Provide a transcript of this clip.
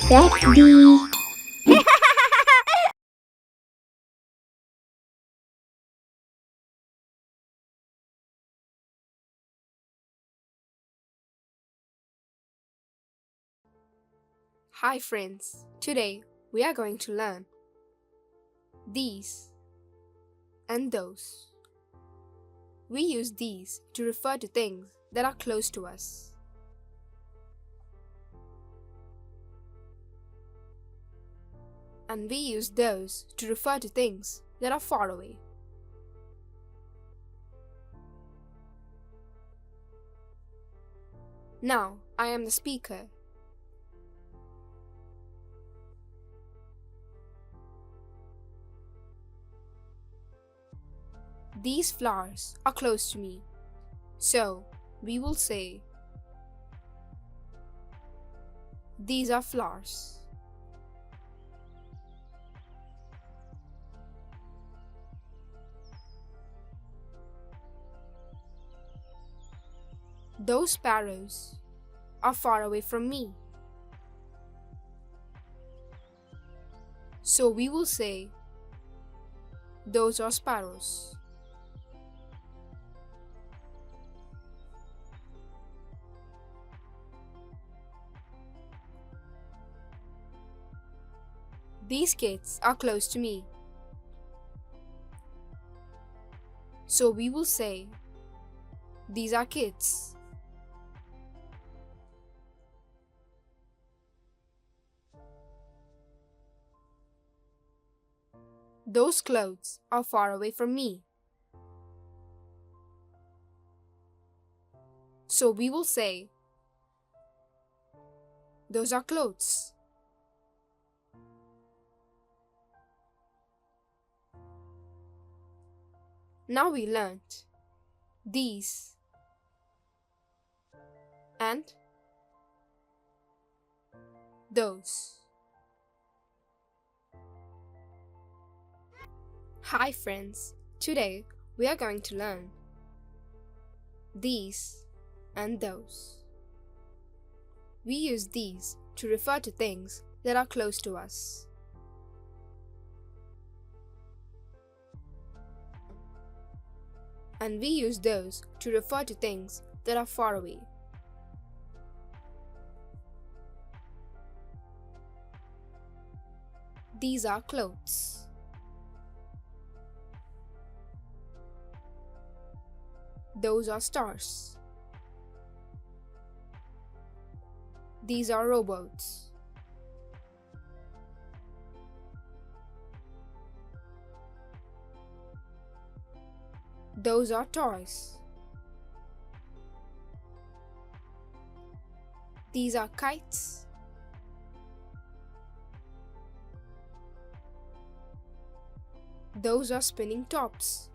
FEFDY. Hi friends, today we are going to learn these and those. We use these to refer to things that are close to us. And we use those to refer to things that are far away. Now I am the speaker. These flowers are close to me, so we will say these are flowers. Those sparrows are far away from me, so we will say those are sparrows. These kids are close to me, so we will say these are kids. Those clothes are far away from me, so we will say those are clothes. Now we learnt these and those. Hi friends, today we are going to learn these and those. We use these to refer to things that are close to us. And we use those to refer to things that are far away. These are clothes. Those are stars. These are rowboats. Those are toys. These are kites. Those are spinning tops.